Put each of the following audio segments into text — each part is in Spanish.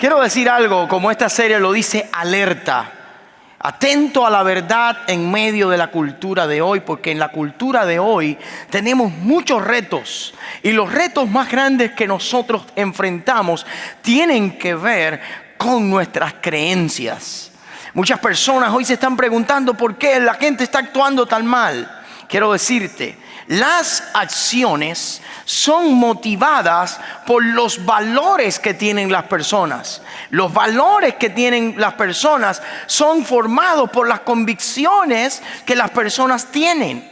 quiero decir algo, como esta serie lo dice, alerta. Atento a la verdad en medio de la cultura de hoy, porque en la cultura de hoy tenemos muchos retos. Y los retos más grandes que nosotros enfrentamos tienen que ver con nuestras creencias. Muchas personas hoy se están preguntando por qué la gente está actuando tan mal. Quiero decirte, las acciones son motivadas por los valores que tienen las personas. Los valores que tienen las personas son formados por las convicciones que las personas tienen.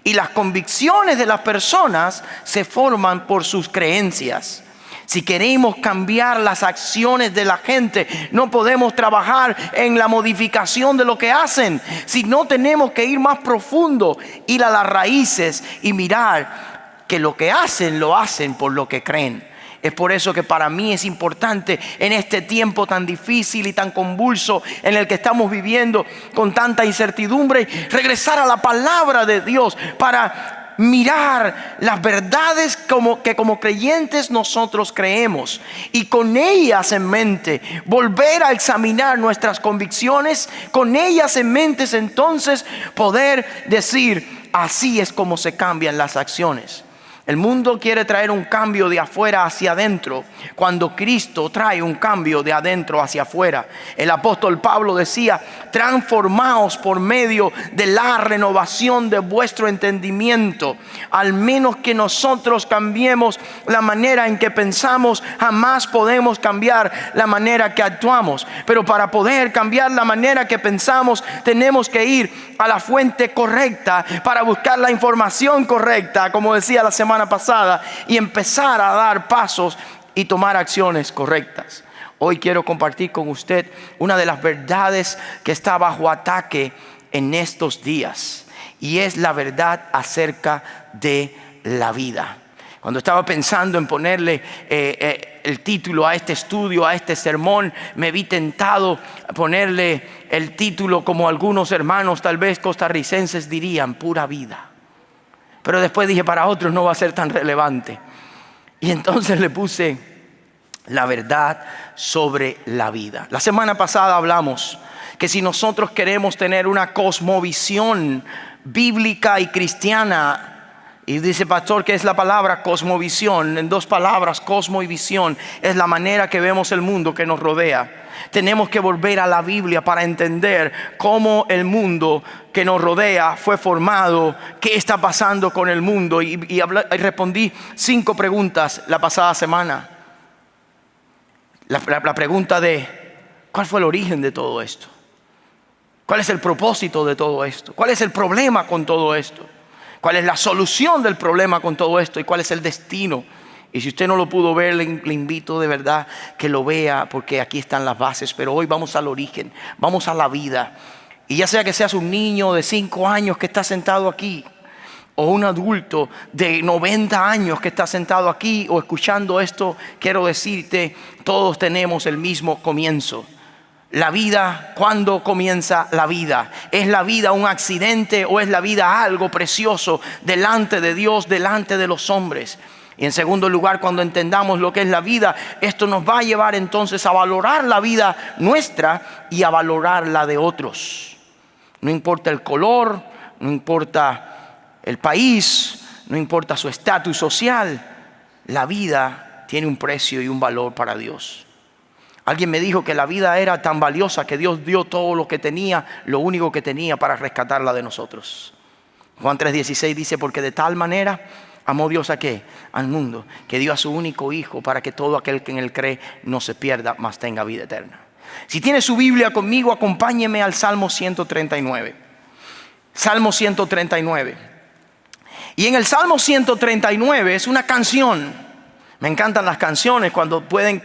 Y las convicciones de las personas se forman por sus creencias. Si queremos cambiar las acciones de la gente, no podemos trabajar en la modificación de lo que hacen, sino tenemos que ir más profundo, ir a las raíces y mirar que lo que hacen, lo hacen por lo que creen. Es por eso que para mí es importante en este tiempo tan difícil y tan convulso en el que estamos viviendo con tanta incertidumbre, regresar a la palabra de Dios para mirar las verdades que como creyentes nosotros creemos, y con ellas en mente volver a examinar nuestras convicciones. Con ellas en mente entonces poder decir: así es como se cambian las acciones. El mundo quiere traer un cambio de afuera hacia adentro, cuando Cristo trae un cambio de adentro hacia afuera. El apóstol Pablo decía: transformaos por medio de la renovación de vuestro entendimiento. Al menos que nosotros cambiemos la manera en que pensamos, jamás podemos cambiar la manera que actuamos. Pero para poder cambiar la manera que pensamos, tenemos que ir a la fuente correcta para buscar la información correcta, como decía la semana pasada, y empezar a dar pasos y tomar acciones correctas. Hoy quiero compartir con usted una de las verdades que está bajo ataque en estos días, y es la verdad acerca de la vida. Cuando estaba pensando en ponerle el título a este estudio, a este sermón, me vi tentado a ponerle el título, como algunos hermanos tal vez costarricenses dirían, pura vida. Pero después dije, para otros no va a ser tan relevante. Y entonces le puse la verdad sobre la vida. La semana pasada hablamos que si nosotros queremos tener una cosmovisión bíblica y cristiana, y dice pastor, ¿qué es la palabra cosmovisión? En dos palabras, cosmo y visión, es la manera que vemos el mundo que nos rodea. Tenemos que volver a la Biblia para entender cómo el mundo que nos rodea fue formado, qué está pasando con el mundo. Y respondí 5 preguntas la pasada semana. La pregunta de ¿cuál fue el origen de todo esto? ¿Cuál es el propósito de todo esto? ¿Cuál es el problema con todo esto? ¿Cuál es la solución del problema con todo esto? ¿Y cuál es el destino? Y si usted no lo pudo ver, le invito de verdad que lo vea, porque aquí están las bases. Pero hoy vamos al origen, vamos a la vida. Y ya sea que seas un niño de 5 años que está sentado aquí, o un adulto de 90 años que está sentado aquí o escuchando esto, quiero decirte, todos tenemos el mismo comienzo. La vida, ¿cuándo comienza la vida? ¿Es la vida un accidente o es la vida algo precioso delante de Dios, delante de los hombres? Y en segundo lugar, cuando entendamos lo que es la vida, esto nos va a llevar entonces a valorar la vida nuestra y a valorar la de otros. No importa el color, no importa el país, no importa su estatus social, la vida tiene un precio y un valor para Dios. Alguien me dijo que la vida era tan valiosa que Dios dio todo lo que tenía, lo único que tenía, para rescatarla de nosotros. Juan 3:16 dice: porque de tal manera amó Dios ¿a qué? Al mundo, que dio a su único hijo, para que todo aquel que en él cree no se pierda, mas tenga vida eterna. Si tiene su Biblia conmigo, acompáñeme al Salmo 139. Salmo 139. Y en el Salmo 139 es una canción. Me encantan las canciones cuando pueden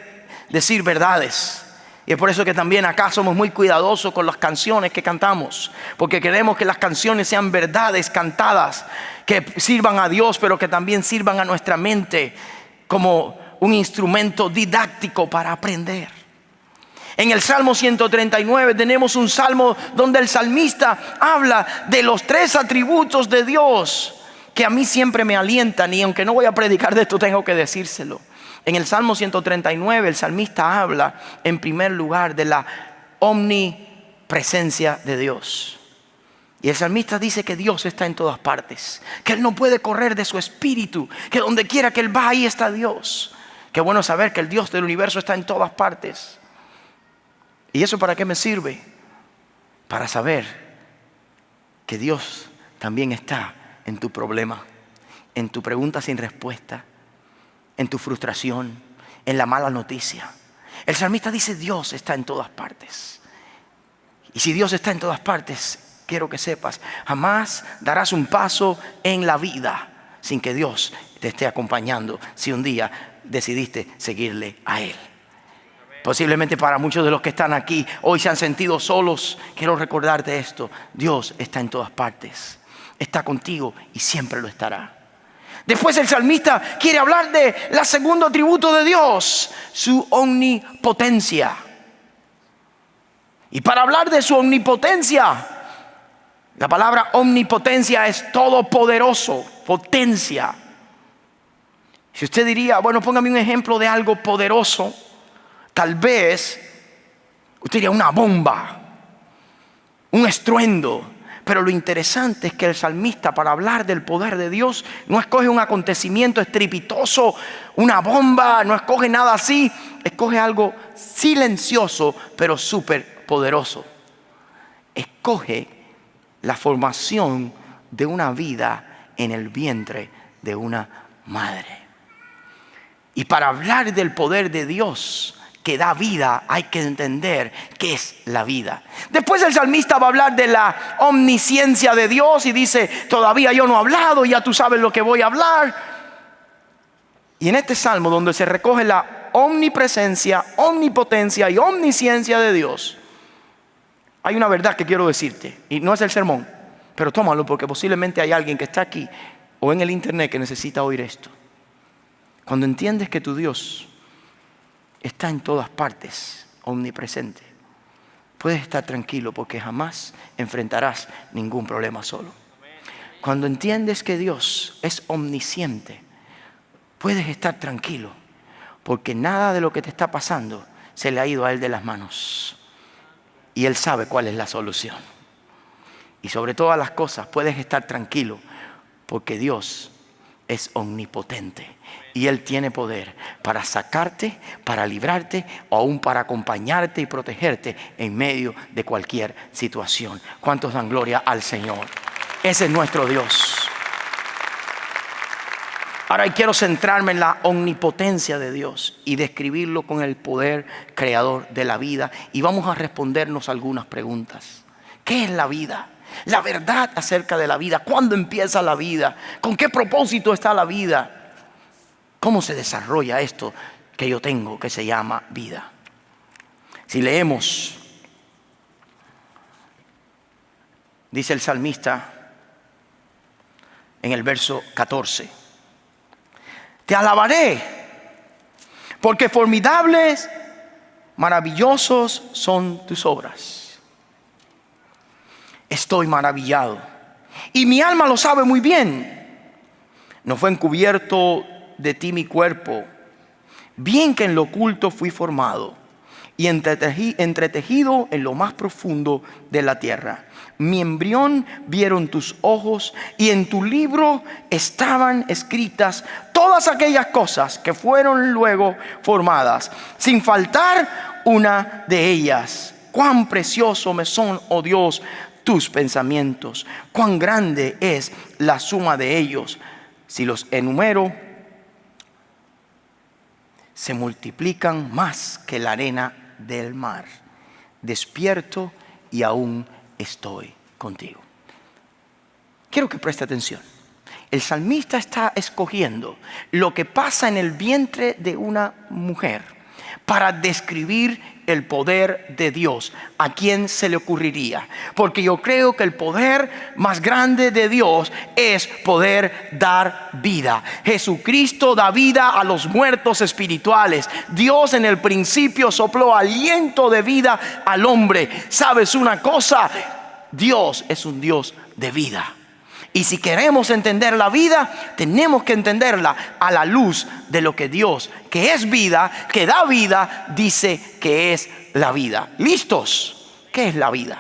decir verdades. Y es por eso que también acá somos muy cuidadosos con las canciones que cantamos, porque queremos que las canciones sean verdades cantadas, que sirvan a Dios, pero que también sirvan a nuestra mente como un instrumento didáctico para aprender. En el Salmo 139 tenemos un salmo donde el salmista habla de los 3 atributos de Dios que a mí siempre me alientan, y aunque no voy a predicar de esto, tengo que decírselo. En el Salmo 139 el salmista habla en primer lugar de la omnipresencia de Dios. Y el salmista dice que Dios está en todas partes, que Él no puede correr de su espíritu, que donde quiera que Él va, ahí está Dios. Qué bueno saber que el Dios del universo está en todas partes. ¿Y eso para qué me sirve? Para saber que Dios también está en tu problema, en tu pregunta sin respuesta, en tu frustración, en la mala noticia. El salmista dice: Dios está en todas partes. Y si Dios está en todas partes, quiero que sepas, jamás darás un paso en la vida sin que Dios te esté acompañando, si un día decidiste seguirle a Él. Posiblemente para muchos de los que están aquí hoy se han sentido solos. Quiero recordarte esto: Dios está en todas partes, está contigo y siempre lo estará. Después el salmista quiere hablar de la segundo atributo de Dios, su omnipotencia. Y para hablar de su omnipotencia, la palabra omnipotencia es todopoderoso, potencia. Si usted diría, bueno, póngame un ejemplo de algo poderoso, tal vez usted diría una bomba, un estruendo. Pero lo interesante es que el salmista, para hablar del poder de Dios, no escoge un acontecimiento estrepitoso, una bomba, no escoge nada así. Escoge algo silencioso pero súper poderoso. Escoge la formación de una vida en el vientre de una madre. Y para hablar del poder de Dios que da vida, hay que entender qué es la vida. Después el salmista va a hablar de la omnisciencia de Dios y dice: todavía yo no he hablado, ya tú sabes lo que voy a hablar. Y en este salmo, donde se recoge la omnipresencia, omnipotencia y omnisciencia de Dios, hay una verdad que quiero decirte, y no es el sermón, pero tómalo, porque posiblemente hay alguien que está aquí o en el internet que necesita oír esto. Cuando entiendes que tu Dios está en todas partes, omnipresente, puedes estar tranquilo porque jamás enfrentarás ningún problema solo. Cuando entiendes que Dios es omnisciente, puedes estar tranquilo porque nada de lo que te está pasando se le ha ido a Él de las manos. Y Él sabe cuál es la solución. Y sobre todas las cosas puedes estar tranquilo porque Dios es omnipotente. Y Él tiene poder para sacarte, para librarte o aún para acompañarte y protegerte en medio de cualquier situación. ¿Cuántos dan gloria al Señor? Ese es nuestro Dios. Ahora quiero centrarme en la omnipotencia de Dios y describirlo con el poder creador de la vida. Y vamos a respondernos algunas preguntas. ¿Qué es la vida? La verdad acerca de la vida. ¿Cuándo empieza la vida? ¿Con qué propósito está la vida? ¿Cómo se desarrolla esto que yo tengo que se llama vida? Si leemos, dice el salmista en el verso 14: te alabaré, porque formidables, maravillosos son tus obras. Estoy maravillado, y mi alma lo sabe muy bien. No fue encubierto de ti mi cuerpo, bien que en lo oculto fui formado y entretejido en lo más profundo de la tierra. Mi embrión vieron tus ojos, y en tu libro estaban escritas todas aquellas cosas que fueron luego formadas, sin faltar una de ellas. Cuán precioso me son, oh Dios, tus pensamientos, cuán grande es la suma de ellos. Si los enumero, se multiplican más que la arena del mar. Despierto y aún estoy contigo. Quiero que preste atención. El salmista está escogiendo lo que pasa en el vientre de una mujer para describir el poder de Dios. ¿A quién se le ocurriría? Porque yo creo que el poder más grande de Dios es poder dar vida. Jesucristo da vida a los muertos espirituales. Dios en el principio sopló aliento de vida al hombre. ¿Sabes una cosa? Dios es un Dios de vida. Y si queremos entender la vida, tenemos que entenderla a la luz de lo que Dios, que es vida, que da vida, dice que es la vida. ¿Listos? ¿Qué es la vida?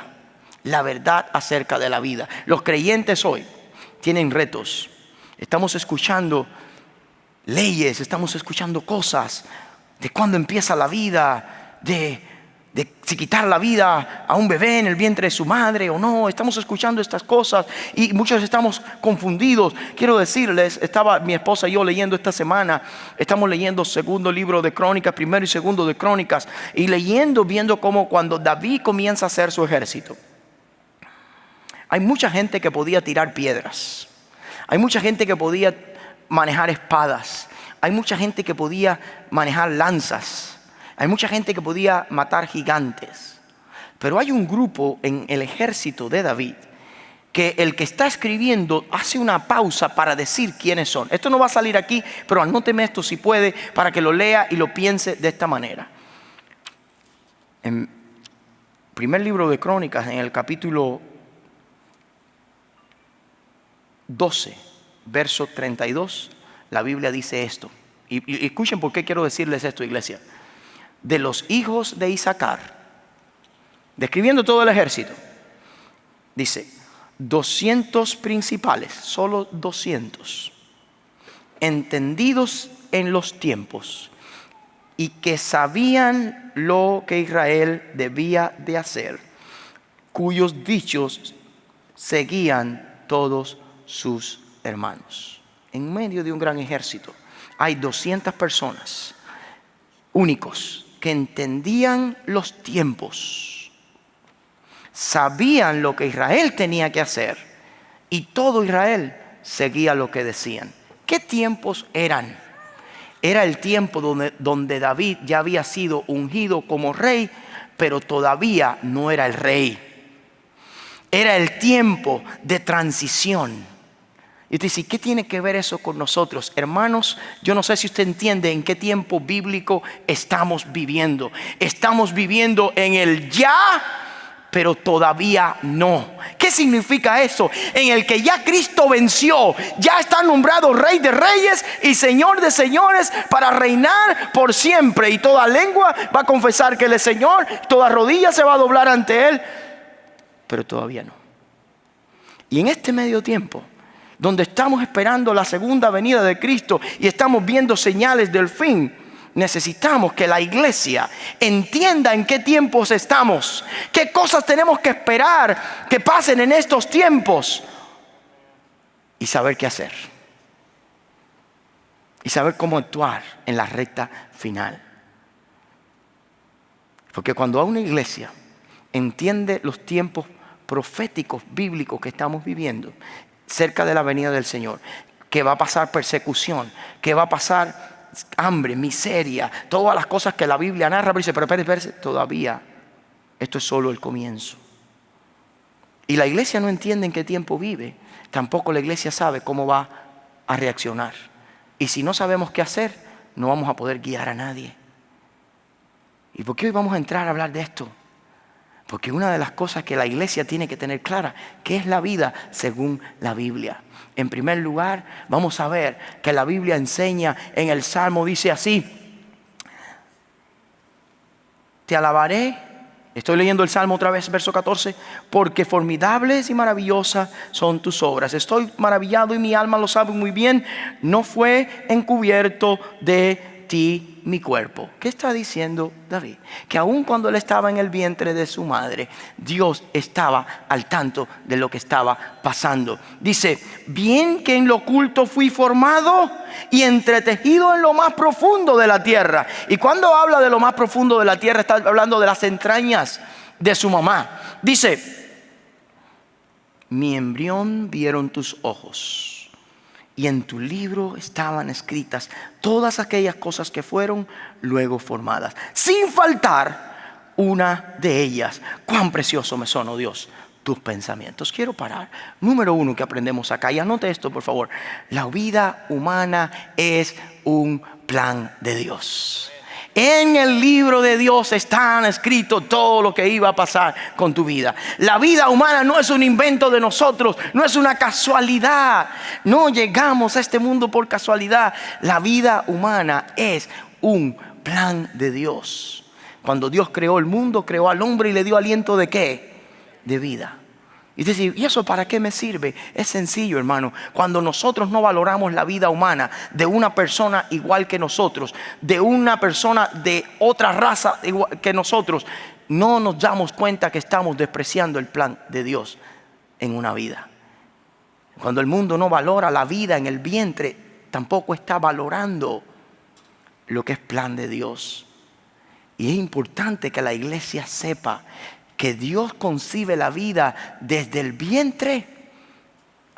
La verdad acerca de la vida. Los creyentes hoy tienen retos. Estamos escuchando leyes, estamos escuchando cosas de cuándo empieza la vida, de si quitar la vida a un bebé en el vientre de su madre o no. Estamos escuchando estas cosas y muchos estamos confundidos. Quiero decirles, estaba mi esposa y yo leyendo esta semana, estamos leyendo segundo libro de Crónicas, primero y segundo de Crónicas, y viendo cómo cuando David comienza a hacer su ejército, hay mucha gente que podía tirar piedras, hay mucha gente que podía manejar espadas, hay mucha gente que podía manejar lanzas, hay mucha gente que podía matar gigantes. Pero hay un grupo en el ejército de David que el que está escribiendo hace una pausa para decir quiénes son. Esto no va a salir aquí, pero anóteme esto si puede para que lo lea y lo piense de esta manera. En primer libro de Crónicas, en el capítulo 12, verso 32, la Biblia dice esto. Y escuchen por qué quiero decirles esto, iglesia. De los hijos de Isaacar, describiendo todo el ejército, dice 200 principales, solo 200, entendidos en los tiempos y que sabían lo que Israel debía de hacer, cuyos dichos seguían todos sus hermanos. En medio de un gran ejército hay 200 personas únicos que entendían los tiempos, sabían lo que Israel tenía que hacer y todo Israel seguía lo que decían. ¿Qué tiempos eran? Era el tiempo donde David ya había sido ungido como rey, pero todavía no era el rey. Era el tiempo de transición. Y usted dice, ¿qué tiene que ver eso con nosotros? Hermanos, yo no sé si usted entiende en qué tiempo bíblico estamos viviendo. Estamos viviendo en el ya, pero todavía no. ¿Qué significa eso? En el que ya Cristo venció, ya está nombrado Rey de Reyes y Señor de Señores para reinar por siempre. Y toda lengua va a confesar que Él es Señor, toda rodilla se va a doblar ante Él, pero todavía no. Y en este medio tiempo, donde estamos esperando la segunda venida de Cristo y estamos viendo señales del fin, necesitamos que la iglesia entienda en qué tiempos estamos, qué cosas tenemos que esperar que pasen en estos tiempos y saber qué hacer y saber cómo actuar en la recta final. Porque cuando una iglesia entiende los tiempos proféticos bíblicos que estamos viviendo cerca de la venida del Señor, que va a pasar persecución, que va a pasar hambre, miseria, todas las cosas que la Biblia narra, pero dice, pero espérate, todavía esto es solo el comienzo. Y la iglesia no entiende en qué tiempo vive, tampoco la iglesia sabe cómo va a reaccionar. Y si no sabemos qué hacer, no vamos a poder guiar a nadie. ¿Y por qué hoy vamos a entrar a hablar de esto? Porque una de las cosas que la iglesia tiene que tener clara, ¿qué es la vida según la Biblia? En primer lugar, vamos a ver que la Biblia enseña en el Salmo, dice así: te alabaré, estoy leyendo el Salmo otra vez, verso 14, porque formidables y maravillosas son tus obras. Estoy maravillado y mi alma lo sabe muy bien, no fue encubierto de ti mi cuerpo. ¿Qué está diciendo David? Que aun cuando él estaba en el vientre de su madre, Dios estaba al tanto de lo que estaba pasando. Dice, bien que en lo oculto fui formado y entretejido en lo más profundo de la tierra. Y cuando habla de lo más profundo de la tierra, está hablando de las entrañas de su mamá. Dice, mi embrión vieron tus ojos, y en tu libro estaban escritas todas aquellas cosas que fueron luego formadas, sin faltar una de ellas. Cuán precioso me son, oh Dios, tus pensamientos. Quiero parar. Número uno que aprendemos acá, y anote esto por favor: la vida humana es un plan de Dios. En el libro de Dios está escrito todo lo que iba a pasar con tu vida. La vida humana no es un invento de nosotros, no es una casualidad. No llegamos a este mundo por casualidad. La vida humana es un plan de Dios. Cuando Dios creó el mundo, creó al hombre y le dio aliento ¿de qué? De vida. Y decir, ¿y eso para qué me sirve? Es sencillo, hermano. Cuando nosotros no valoramos la vida humana de una persona igual que nosotros, de una persona de otra raza igual que nosotros, no nos damos cuenta que estamos despreciando el plan de Dios en una vida. Cuando el mundo no valora la vida en el vientre, tampoco está valorando lo que es plan de Dios. Y es importante que la iglesia sepa que Dios concibe la vida desde el vientre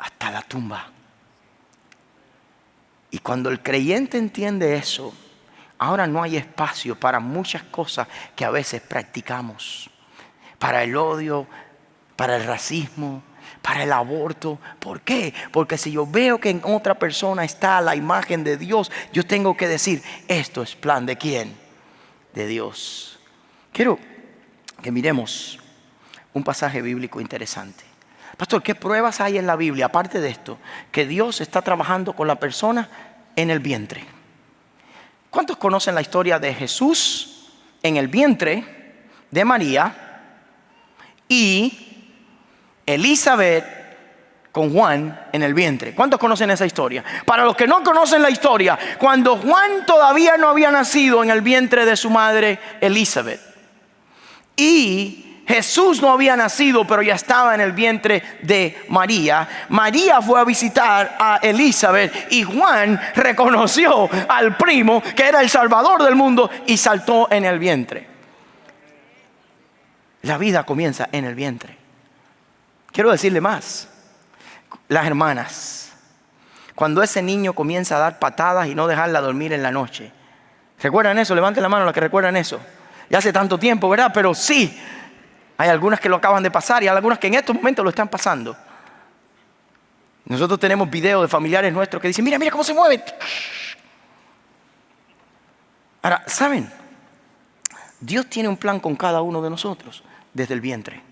hasta la tumba. Y cuando el creyente entiende eso, ahora no hay espacio para muchas cosas que a veces practicamos. Para el odio, para el racismo, para el aborto. ¿Por qué? Porque si yo veo que en otra persona está la imagen de Dios, yo tengo que decir, esto es plan ¿de quién? De Dios. Quiero que miremos un pasaje bíblico interesante. Pastor, ¿qué pruebas hay en la Biblia, aparte de esto, que Dios está trabajando con la persona en el vientre? ¿Cuántos conocen la historia de Jesús en el vientre de María y Elizabeth con Juan en el vientre? ¿Cuántos conocen esa historia? Para los que no conocen la historia, cuando Juan todavía no había nacido en el vientre de su madre Elizabeth y Jesús no había nacido, pero ya estaba en el vientre de María. María fue a visitar a Elizabeth y Juan reconoció al primo que era el Salvador del mundo y saltó en el vientre. La vida comienza en el vientre. Quiero decirle más. Las hermanas, cuando ese niño comienza a dar patadas y no dejarla dormir en la noche, ¿recuerdan eso? Levanten la mano las que recuerdan eso. Ya hace tanto tiempo, ¿verdad? Pero sí. Hay algunas que lo acaban de pasar y hay algunas que en estos momentos lo están pasando. Nosotros tenemos videos de familiares nuestros que dicen, mira, mira cómo se mueve. Ahora, ¿saben? Dios tiene un plan con cada uno de nosotros desde el vientre.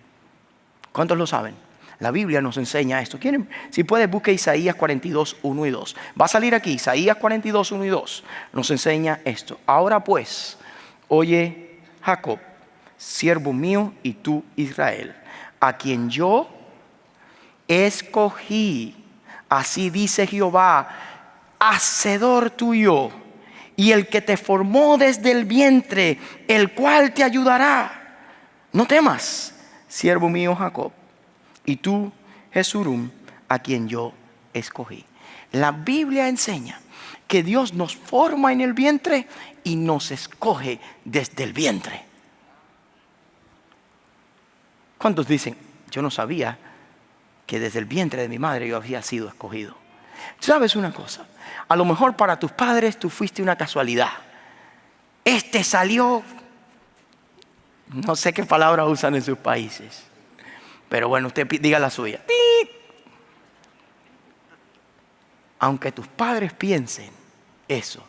¿Cuántos lo saben? La Biblia nos enseña esto. ¿Quieren? Si puedes, busque Isaías 42, 1 y 2. Va a salir aquí, Isaías 42, 1 y 2. Nos enseña esto. Ahora pues, oye Jacob, siervo mío, y tú Israel, a quien yo escogí, así dice Jehová, hacedor tuyo, y el que te formó desde el vientre, el cual te ayudará. No temas, siervo mío Jacob, y tú Jesurum, a quien yo escogí. La Biblia enseña que Dios nos forma en el vientre y nos escoge desde el vientre. ¿Cuántos dicen, yo no sabía que desde el vientre de mi madre yo había sido escogido? ¿Sabes una cosa? A lo mejor para tus padres tú fuiste una casualidad. Este salió, no sé qué palabra usan en sus países, pero bueno, usted diga la suya. Aunque tus padres piensen eso,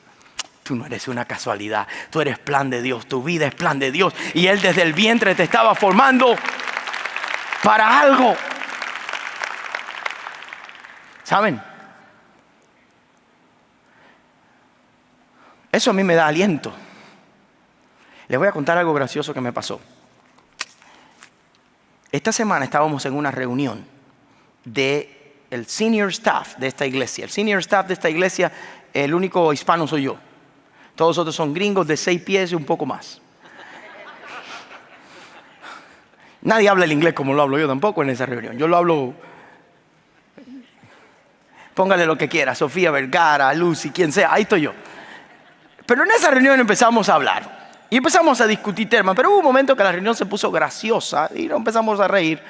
tú no eres una casualidad, tú eres plan de Dios, tu vida es plan de Dios y Él desde el vientre te estaba formando para algo. ¿Saben? Eso a mí me da aliento. Les voy a contar algo gracioso que me pasó. Esta semana estábamos en una reunión del senior staff de esta iglesia. El senior staff de esta iglesia, el único hispano soy yo. Todos los otros son gringos de 6 pies y un poco más. Nadie habla el inglés como lo hablo yo tampoco en esa reunión. Yo lo hablo, póngale lo que quiera, Sofía Vergara, Lucy, quien sea, ahí estoy yo. Pero en esa reunión empezamos a hablar y empezamos a discutir temas. Pero hubo un momento que la reunión se puso graciosa y nos empezamos a reír.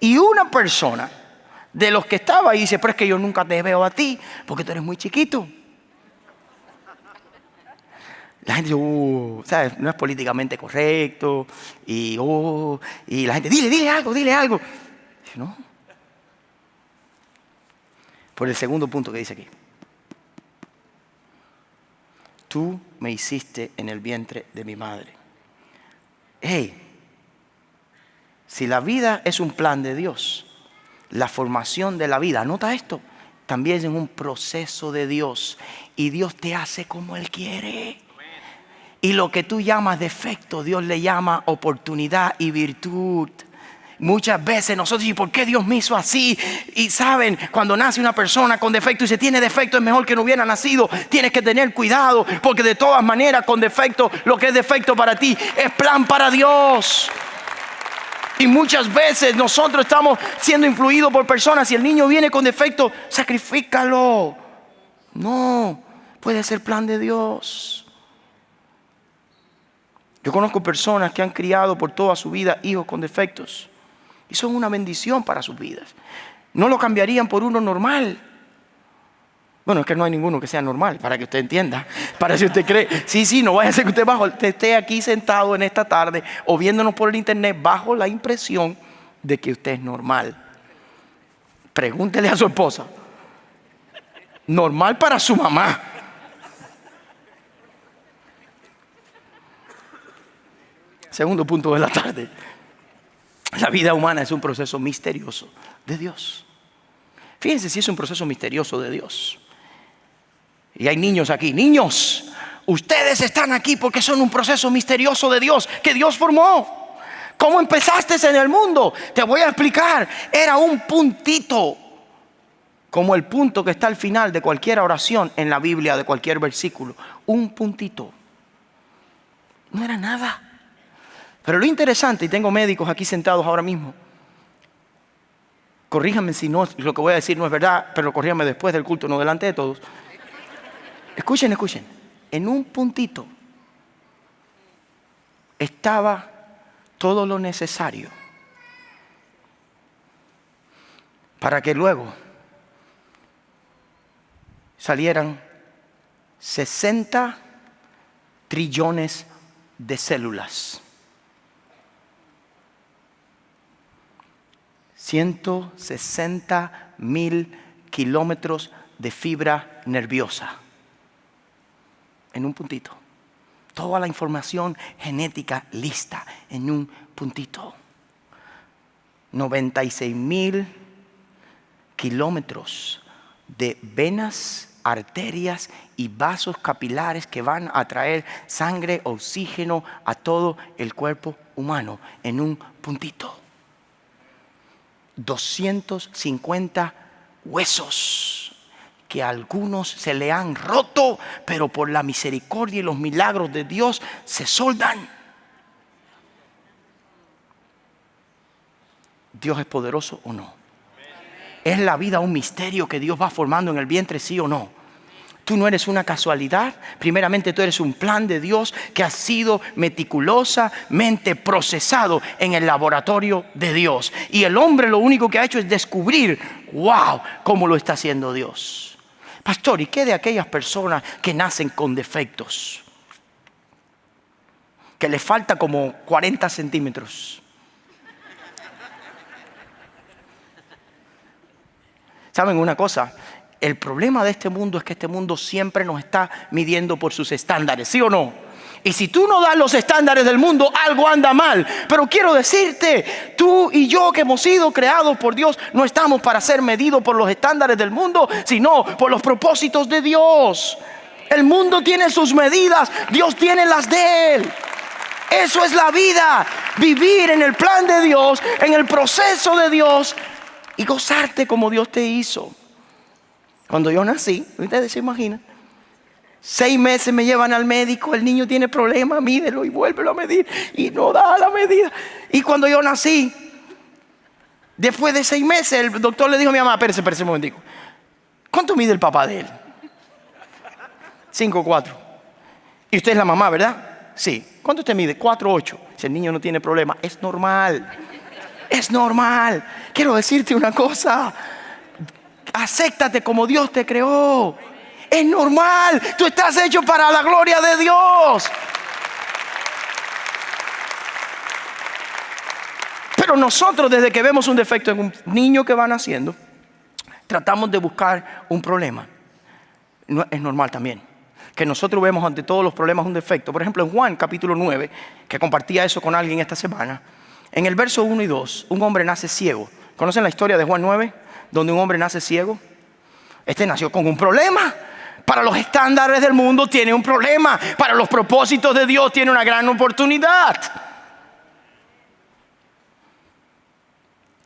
Y una persona de los que estaba ahí dice, pero es que yo nunca te veo a ti porque tú eres muy chiquito. La gente dice, ¿sabes? No es políticamente correcto. Y la gente, dile algo. Dice, no. Por el segundo punto que dice aquí. tú me hiciste en el vientre de mi madre. Hey, si la vida es un plan de Dios, la formación de la vida, anota esto, también es un proceso de Dios. Y Dios te hace como Él quiere. Y lo que tú llamas defecto, Dios le llama oportunidad y virtud. Muchas veces nosotros decimos, ¿por qué Dios me hizo así? Y saben, cuando nace una persona con defecto y se tiene defecto, es mejor que no hubiera nacido. Tienes que tener cuidado, porque de todas maneras con defecto, lo que es defecto para ti es plan para Dios. Y muchas veces nosotros estamos siendo influidos por personas. Si el niño viene con defecto, sacrifícalo. No, puede ser plan de Dios. Yo conozco personas que han criado por toda su vida hijos con defectos. Y son una bendición para sus vidas. No lo cambiarían por uno normal. Bueno, es que no hay ninguno que sea normal, para que usted entienda. Para si usted cree, sí, no vaya a ser que usted esté aquí sentado en esta tarde o viéndonos por el internet bajo la impresión de que usted es normal. Pregúntele a su esposa. Normal para su mamá. Segundo punto de la tarde. La vida humana es un proceso misterioso de Dios. Fíjense si es un proceso misterioso de Dios. Y hay niños aquí. Niños, ustedes están aquí porque son un proceso misterioso de Dios que Dios formó. ¿Cómo empezaste en el mundo? Te voy a explicar. Era un puntito, como el punto que está al final de cualquier oración en la Biblia, de cualquier versículo. Un puntito. No era nada. Pero lo interesante, y tengo médicos aquí sentados ahora mismo, corríjanme si no, lo que voy a decir no es verdad, pero corríjanme después del culto, no delante de todos. Escuchen, en un puntito estaba todo lo necesario para que luego salieran 60 trillones de células. 160,000 kilómetros de fibra nerviosa. En un puntito. Toda la información genética lista en un puntito. 96,000 kilómetros de venas, arterias y vasos capilares que van a traer sangre, oxígeno a todo el cuerpo humano en un puntito. 250 huesos que a algunos se le han roto, pero por la misericordia y los milagros de Dios se soldan. ¿Dios es poderoso o no? ¿Es la vida un misterio que Dios va formando en el vientre, sí o no? Tú no eres una casualidad. Primeramente tú eres un plan de Dios que ha sido meticulosamente procesado en el laboratorio de Dios. Y el hombre lo único que ha hecho es descubrir, wow, cómo lo está haciendo Dios. Pastor, ¿y qué de aquellas personas que nacen con defectos? Que les falta como 40 centímetros. ¿Saben una cosa? El problema de este mundo es que este mundo siempre nos está midiendo por sus estándares, ¿sí o no? Y si tú no das los estándares del mundo, algo anda mal. Pero quiero decirte, tú y yo que hemos sido creados por Dios, no estamos para ser medidos por los estándares del mundo, sino por los propósitos de Dios. El mundo tiene sus medidas, Dios tiene las de Él. Eso es la vida, vivir en el plan de Dios, en el proceso de Dios y gozarte como Dios te hizo. Cuando yo nací, ustedes se imaginan, 6 meses me llevan al médico, el niño tiene problemas, mídelo y vuélvelo a medir y no da la medida. Y cuando yo nací, después de 6 meses, el doctor le dijo a mi mamá, espérese un momentico, ¿cuánto mide el papá de él? 5'4". Y usted es la mamá, ¿verdad? Sí. ¿Cuánto usted mide? 4'8". Si el niño no tiene problema, es normal. Es normal. Quiero decirte una cosa. Acéptate como Dios te creó. Es normal. Tú estás hecho para la gloria de Dios. Pero nosotros, desde que vemos un defecto en un niño que va naciendo, tratamos de buscar un problema. No, es normal también. que nosotros vemos ante todos los problemas un defecto. Por ejemplo, en Juan capítulo 9, que compartía eso con alguien esta semana, en el verso 1 y 2, un hombre nace ciego. ¿Conocen la historia de Juan 9? Donde un hombre nace ciego. Este nació con un problema. Para los estándares del mundo tiene un problema. Para los propósitos de Dios tiene una gran oportunidad.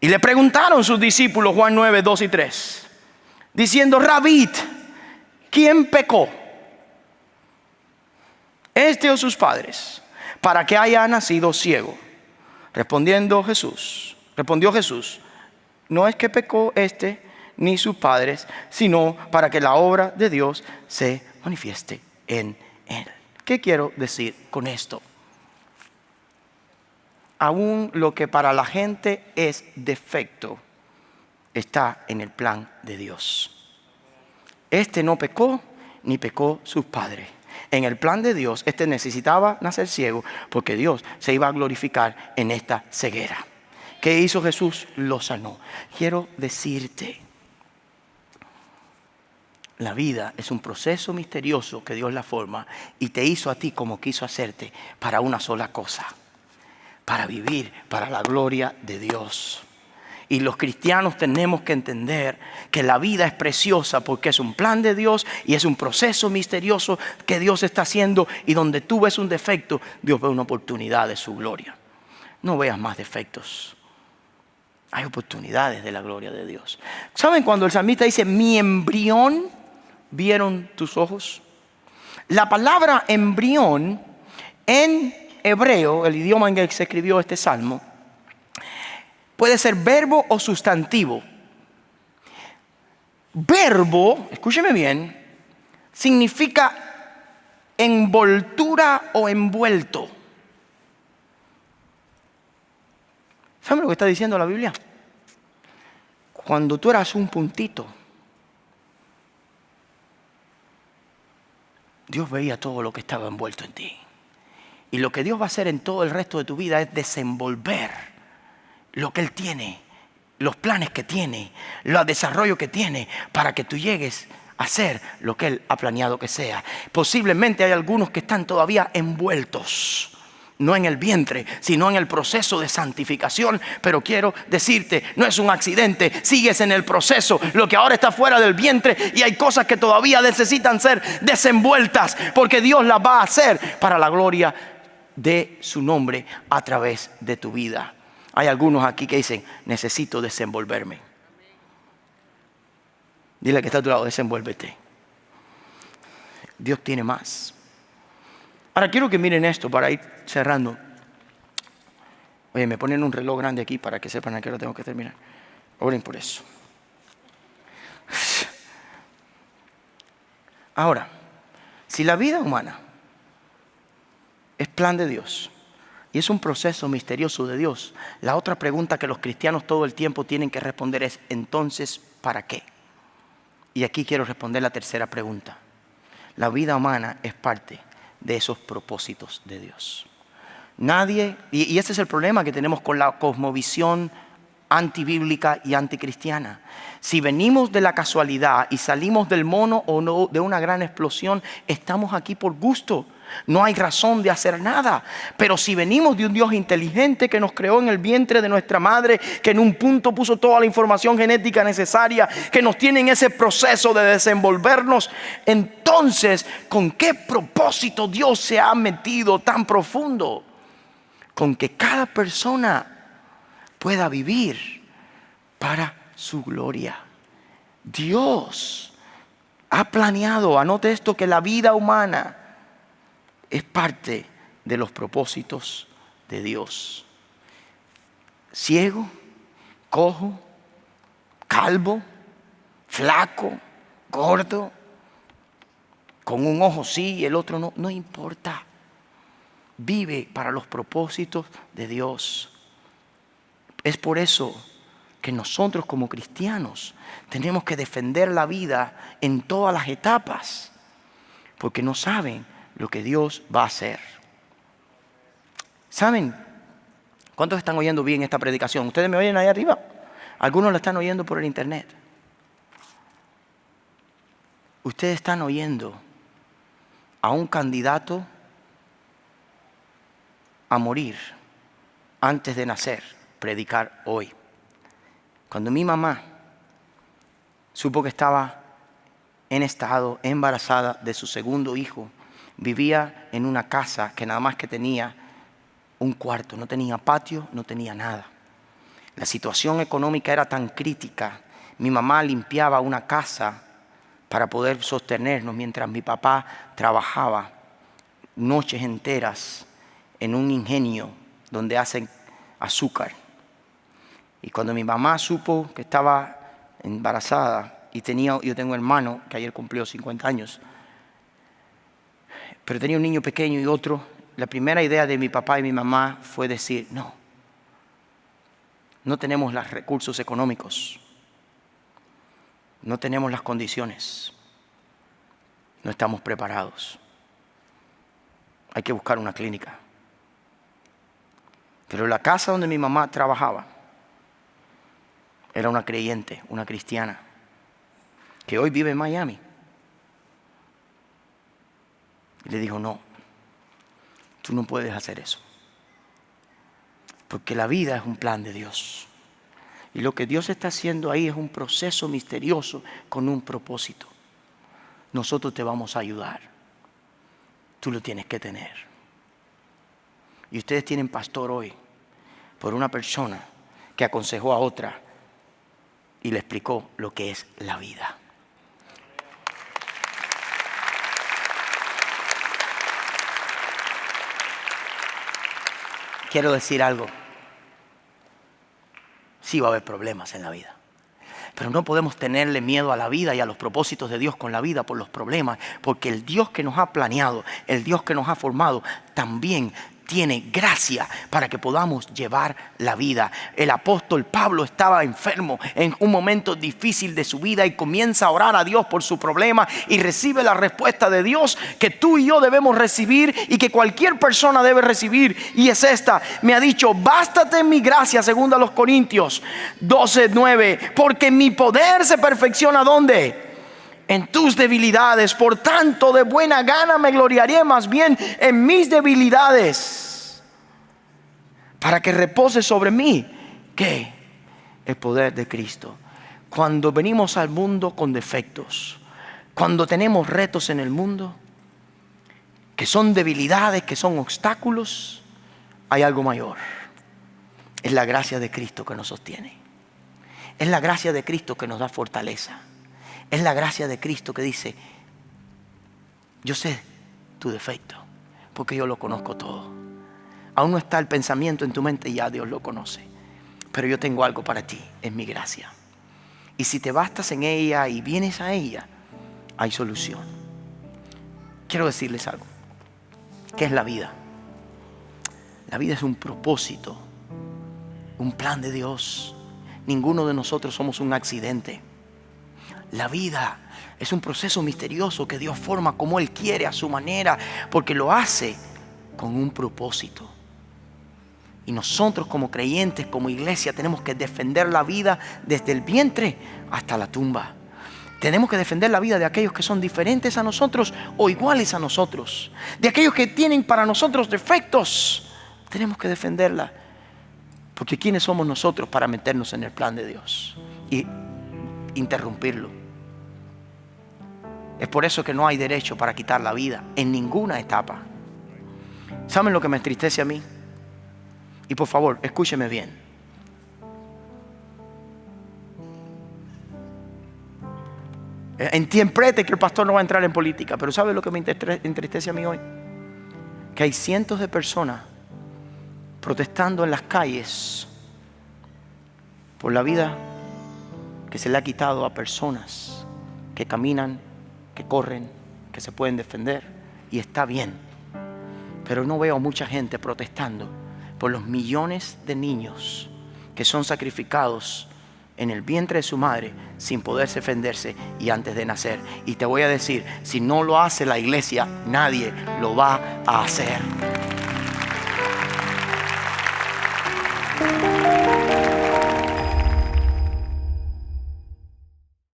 Y le preguntaron sus discípulos, Juan 9, 2 y 3, diciendo: Rabí, ¿quién pecó? ¿Este o sus padres? Para que haya nacido ciego. Respondió Jesús, no es que pecó este ni sus padres, sino para que la obra de Dios se manifieste en él. ¿Qué quiero decir con esto? Aún lo que para la gente es defecto está en el plan de Dios. Este no pecó ni pecó sus padres. En el plan de Dios, este necesitaba nacer ciego porque Dios se iba a glorificar en esta ceguera. ¿Qué hizo Jesús? Lo sanó. Quiero decirte, la vida es un proceso misterioso que Dios la forma y te hizo a ti como quiso hacerte para una sola cosa: para vivir para la gloria de Dios. Y los cristianos tenemos que entender que la vida es preciosa porque es un plan de Dios y es un proceso misterioso que Dios está haciendo, y donde tú ves un defecto, Dios ve una oportunidad de su gloria. No veas más defectos. Hay oportunidades de la gloria de Dios. ¿Saben cuando el salmista dice: mi embrión vieron tus ojos? La palabra embrión en hebreo, el idioma en que se escribió este salmo, puede ser verbo o sustantivo. Verbo, escúcheme bien, significa envoltura o envuelto. ¿Saben lo que está diciendo la Biblia? Cuando tú eras un puntito, Dios veía todo lo que estaba envuelto en ti. Y lo que Dios va a hacer en todo el resto de tu vida es desenvolver lo que Él tiene, los planes que tiene, el desarrollo que tiene, para que tú llegues a ser lo que Él ha planeado que sea. Posiblemente hay algunos que están todavía envueltos, no en el vientre, sino en el proceso de santificación. Pero quiero decirte, no es un accidente, sigues en el proceso. Lo que ahora está fuera del vientre, y hay cosas que todavía necesitan ser desenvueltas, porque Dios las va a hacer para la gloria de su nombre a través de tu vida. Hay algunos aquí que dicen: necesito desenvolverme. Dile que está a tu lado: desenvuélvete. Dios tiene más. Ahora quiero que miren esto para ir cerrando. Oye, me ponen un reloj grande aquí para que sepan a qué hora tengo que terminar. Oren por eso. Ahora, si la vida humana es plan de Dios y es un proceso misterioso de Dios, la otra pregunta que los cristianos todo el tiempo tienen que responder es: entonces, ¿para qué? Y aquí quiero responder la tercera pregunta. La vida humana es parte de esos propósitos de Dios. Nadie, y ese es el problema que tenemos con la cosmovisión antibíblica y anticristiana. Si venimos de la casualidad y salimos del mono o no, de una gran explosión, estamos aquí por gusto. No hay razón de hacer nada. Pero si venimos de un Dios inteligente que nos creó en el vientre de nuestra madre, que en un punto puso toda la información genética necesaria, que nos tiene en ese proceso de desenvolvernos, entonces, ¿con qué propósito Dios se ha metido tan profundo? Con que cada persona pueda vivir para su gloria. Dios ha planeado, anote esto, que la vida humana es parte de los propósitos de Dios. Ciego, cojo, calvo, flaco, gordo, con un ojo sí y el otro no, no importa. Vive para los propósitos de Dios. Es por eso que nosotros como cristianos tenemos que defender la vida en todas las etapas, porque no saben lo que Dios va a hacer. ¿Saben cuántos están oyendo bien esta predicación? ¿Ustedes me oyen ahí arriba? Algunos la están oyendo por el internet. Ustedes están oyendo a un candidato a morir antes de nacer, predicar hoy. Cuando mi mamá supo que estaba en estado, embarazada de su segundo hijo, vivía en una casa que nada más que tenía un cuarto, no tenía patio, no tenía nada. La situación económica era tan crítica. Mi mamá limpiaba una casa para poder sostenernos mientras mi papá trabajaba noches enteras en un ingenio donde hacen azúcar. Y cuando mi mamá supo que estaba embarazada y yo tengo un hermano que ayer cumplió 50 años, pero tenía un niño pequeño y otro, la primera idea de mi papá y mi mamá fue decir, no tenemos los recursos económicos, no tenemos las condiciones, no estamos preparados. Hay que buscar una clínica. Pero la casa donde mi mamá trabajaba era una creyente, una cristiana, que hoy vive en Miami. Y le dijo, no, tú no puedes hacer eso. Porque la vida es un plan de Dios. Y lo que Dios está haciendo ahí es un proceso misterioso con un propósito. Nosotros te vamos a ayudar. Tú lo tienes que tener. Y ustedes tienen pastor hoy por una persona que aconsejó a otra y le explicó lo que es la vida. Quiero decir algo. Sí va a haber problemas en la vida. Pero no podemos tenerle miedo a la vida y a los propósitos de Dios con la vida por los problemas. Porque el Dios que nos ha planeado, el Dios que nos ha formado, también tiene gracia para que podamos llevar la vida. El apóstol Pablo estaba enfermo en un momento difícil de su vida y comienza a orar a Dios por su problema y recibe la respuesta de Dios que tú y yo debemos recibir y que cualquier persona debe recibir, y es esta: me ha dicho, bástate mi gracia, según a los Corintios 12:9, porque mi poder se perfecciona ¿dónde? En tus debilidades. Por tanto, de buena gana me gloriaré más bien en mis debilidades, para que repose sobre mí, ¿qué? El poder de Cristo. Cuando venimos al mundo con defectos, cuando tenemos retos en el mundo, que son debilidades, que son obstáculos, hay algo mayor. Es la gracia de Cristo que nos sostiene. Es la gracia de Cristo que nos da fortaleza. Es la gracia de Cristo que dice, yo sé tu defecto, porque yo lo conozco todo. Aún no está el pensamiento en tu mente, ya Dios lo conoce. Pero yo tengo algo para ti, es mi gracia. Y si te bastas en ella y vienes a ella, hay solución. Quiero decirles algo. ¿Qué es la vida? La vida es un propósito, un plan de Dios. Ninguno de nosotros somos un accidente. La vida es un proceso misterioso que Dios forma como Él quiere, a su manera, porque lo hace con un propósito. Y nosotros como creyentes, como iglesia, tenemos que defender la vida desde el vientre hasta la tumba. Tenemos que defender la vida de aquellos que son diferentes a nosotros o iguales a nosotros. De aquellos que tienen para nosotros defectos, tenemos que defenderla. Porque ¿quiénes somos nosotros para meternos en el plan de Dios y interrumpirlo? Es por eso que no hay derecho para quitar la vida en ninguna etapa. ¿Saben lo que me entristece a mí? Y por favor, escúcheme bien. Entiende que el pastor no va a entrar en política, pero ¿sabe lo que me entristece a mí hoy? Que hay cientos de personas protestando en las calles por la vida que se le ha quitado a personas que caminan, que corren, que se pueden defender, y está bien. Pero no veo mucha gente protestando por los millones de niños que son sacrificados en el vientre de su madre sin poderse defenderse y antes de nacer. Y te voy a decir, si no lo hace la iglesia, nadie lo va a hacer.